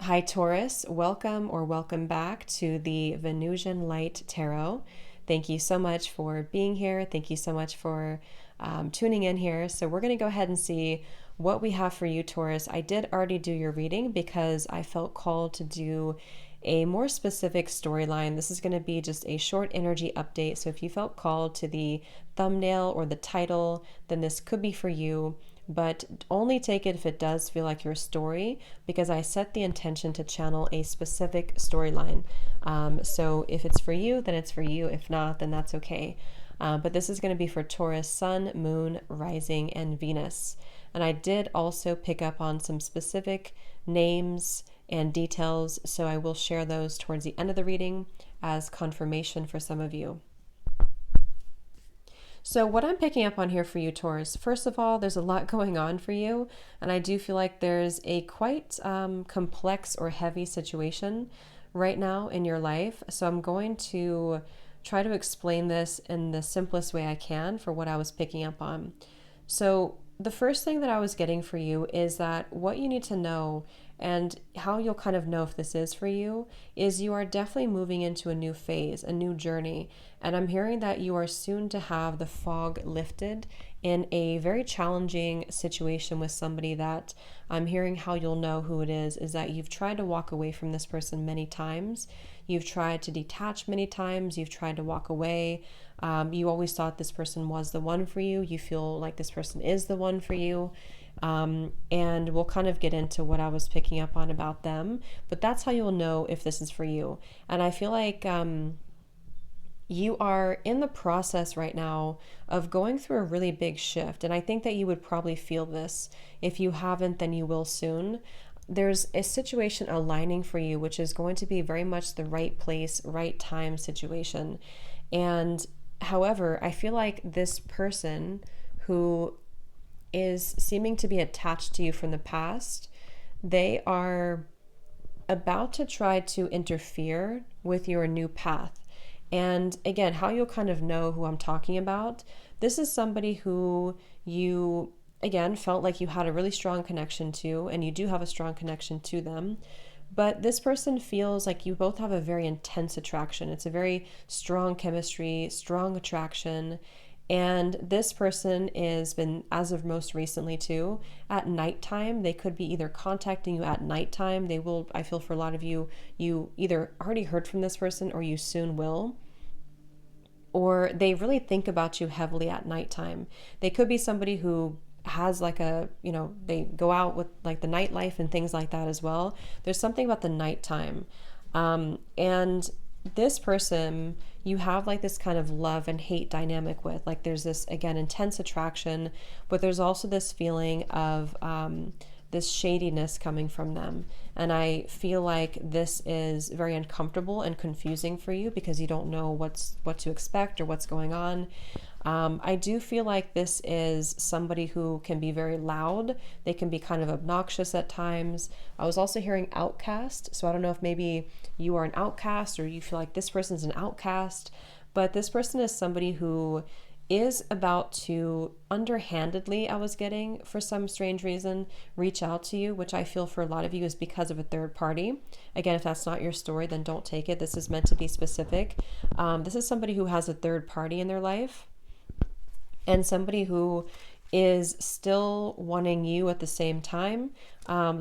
Hi, Taurus. Welcome or welcome back to the Venusian Light Tarot. Thank you so much for being here. Thank you so much for tuning in here. So, we're going to go ahead and see what we have for you, Taurus. I did already do your reading because I felt called to do a more specific storyline. This is going to be just a short energy update. So, if you felt called to the thumbnail or the title, then this could be for you, but only take it if it does feel like your story, because I set the intention to channel a specific storyline. So if it's for you, then it's for you. If not, then that's okay. But this is going to be for Taurus, Sun, Moon, Rising, and Venus. And I did also pick up on some specific names and details, so I will share those towards the end of the reading as confirmation for some of you. So, what I'm picking up on here for you, Taurus, first of all, there's a lot going on for you, and I do feel like there's a quite complex or heavy situation right now in your life. So, I'm going to try to explain this in the simplest way I can for what I was picking up on. So, the first thing that I was getting for you is that what you need to know, and how you'll kind of know if this is for you, is you are definitely moving into a new phase, a new journey. And I'm hearing that you are soon to have the fog lifted in a very challenging situation with somebody that I'm hearing how you'll know who it is that you've tried to walk away from this person many times. You've tried to detach many times. You've tried to walk away. You always thought this person was the one for you. You feel like this person is the one for you. And we'll kind of get into what I was picking up on about them. But that's how you'll know if this is for you. And I feel like you are in the process right now of going through a really big shift. And I think that you would probably feel this. If you haven't, then you will soon. There's a situation aligning for you, which is going to be very much the right place, right time situation. And however, I feel like this person who is seeming to be attached to you from the past, they are about to try to interfere with your new path. And again, how you'll kind of know who I'm talking about, this is somebody who you, again, felt like you had a really strong connection to, and you do have a strong connection to them. But this person feels like you both have a very intense attraction. It's a very strong chemistry, strong attraction. And this person has been, as of most recently too, at nighttime. They could be either contacting you at nighttime. They will, I feel for a lot of you, you either already heard from this person or you soon will. Or they really think about you heavily at nighttime. They could be somebody who has like a, they go out with like the nightlife and things like that as well. There's something about the nighttime. And this person, you have like this kind of love and hate dynamic with. Like there's this, again, intense attraction, but there's also this feeling of this shadiness coming from them. And I feel like this is very uncomfortable and confusing for you because you don't know what to expect or what's going on. I do feel like this is somebody who can be very loud. They can be kind of obnoxious at times. I was also hearing outcast. So I don't know if maybe you are an outcast or you feel like this person's an outcast. But this person is somebody who is about to underhandedly, I was getting, for some strange reason, reach out to you, which I feel for a lot of you is because of a third party. Again, if that's not your story, then don't take it. This is meant to be specific. This is somebody who has a third party in their life, and somebody who is still wanting you at the same time.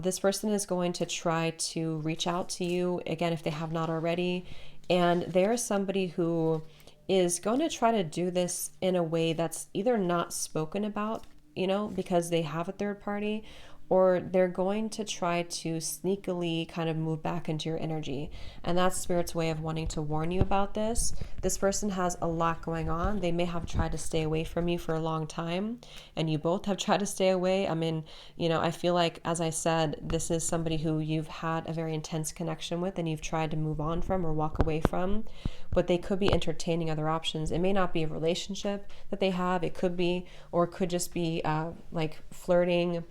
This person is going to try to reach out to you, again, if they have not already. And they're somebody who is going to try to do this in a way that's either not spoken about, because they have a third party, or they're going to try to sneakily kind of move back into your energy. And that's Spirit's way of wanting to warn you about this. This person has a lot going on. They may have tried to stay away from you for a long time, and you both have tried to stay away. I mean, I feel like, as I said, this is somebody who you've had a very intense connection with and you've tried to move on from or walk away from, but they could be entertaining other options. It may not be a relationship that they have. It could be, or it could just be like flirting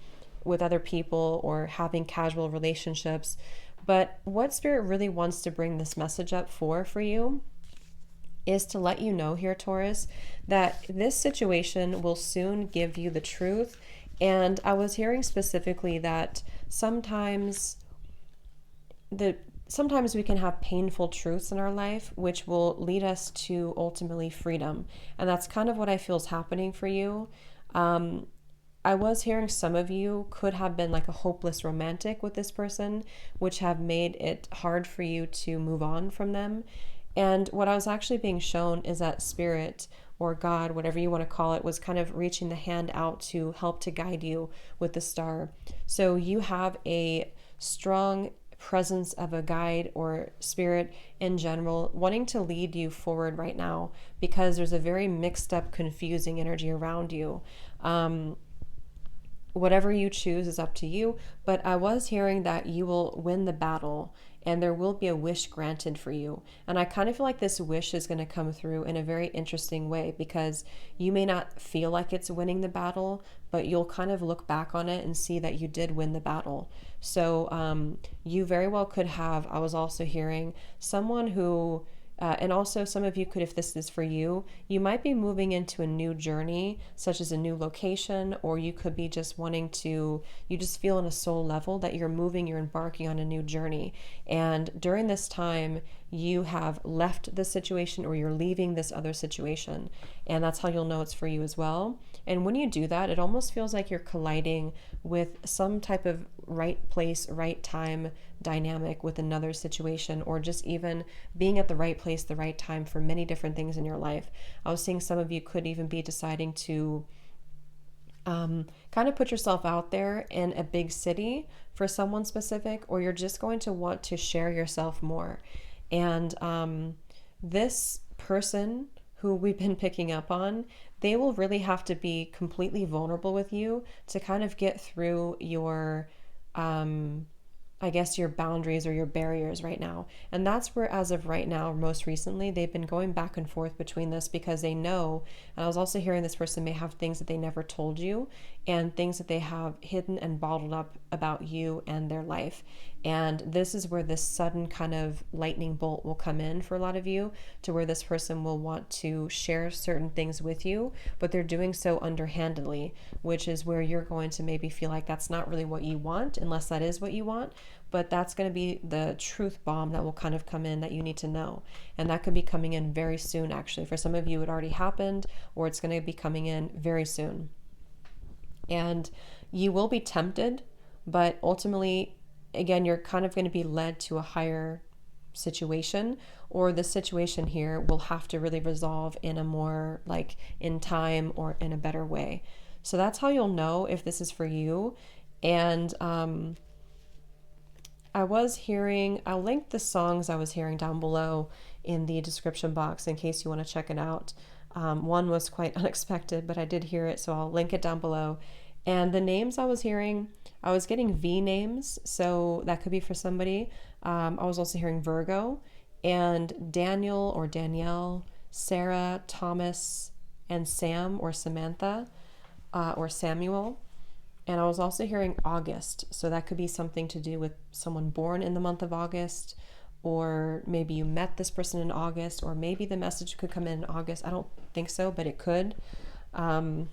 with other people or having casual relationships. But what Spirit really wants to bring this message up for you is to let you know here, Taurus, that this situation will soon give you the truth. And I was hearing specifically that sometimes the sometimes we can have painful truths in our life which will lead us to ultimately freedom, and that's kind of what I feel is happening for you. um, I was hearing some of you could have been like a hopeless romantic with this person, which have made it hard for you to move on from them. And what I was actually being shown is that spirit or God, whatever you want to call it, was kind of reaching the hand out to help to guide you with the star. So you have a strong presence of a guide or spirit in general wanting to lead you forward right now, because there's a very mixed up, confusing energy around you. Whatever you choose is up to you, but I was hearing that you will win the battle and there will be a wish granted for you. And I kind of feel like this wish is going to come through in a very interesting way, because you may not feel like it's winning the battle, but you'll kind of look back on it and see that you did win the battle. So you very well could have, I was also hearing someone who and also, some of you could, if this is for you, you might be moving into a new journey, such as a new location, or you could be just wanting to, you just feel on a soul level that you're moving, you're embarking on a new journey. And during this time, you have left this situation or you're leaving this other situation. And that's how you'll know it's for you as well. And when you do that, it almost feels like you're colliding with some type of right place, right time dynamic with another situation, or just even being at the right place, the right time for many different things in your life. I was seeing some of you could even be deciding to kind of put yourself out there in a big city for someone specific, or you're just going to want to share yourself more. And this person who we've been picking up on, they will really have to be completely vulnerable with you to kind of get through your I guess your boundaries or your barriers right now. And that's where, as of right now, most recently, they've been going back and forth between this, because they know, and I was also hearing this person may have things that they never told you and things that they have hidden and bottled up about you and their life. And this is where this sudden kind of lightning bolt will come in for a lot of you, to where this person will want to share certain things with you, but they're doing so underhandedly, which is where you're going to maybe feel like that's not really what you want, unless that is what you want. But that's going to be the truth bomb that will kind of come in that you need to know. And that could be coming in very soon, actually. For some of you, it already happened, or it's going to be coming in very soon. And you will be tempted, but ultimately, again, you're kind of going to be led to a higher situation, or the situation here will have to really resolve in a more like in time or in a better way. So that's how you'll know if this is for you. And I was hearing, I'll link the songs I was hearing down below in the description box in case you want to check it out. One was quite unexpected, but I did hear it, so I'll link it down below. And the names I was hearing, I was getting V names, so that could be for somebody. I was also hearing Virgo and Daniel or Danielle, Sarah, Thomas, and Sam or Samantha or Samuel. And I was also hearing August, so that could be something to do with someone born in the month of August, or maybe you met this person in August, or maybe the message could come in August. I don't think so, but it could. And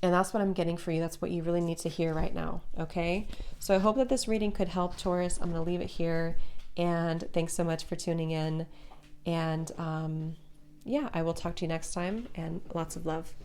that's what I'm getting for you. That's what you really need to hear right now, okay? So I hope that this reading could help, Taurus. I'm going to leave it here, and thanks so much for tuning in. And yeah, I will talk to you next time, and lots of love.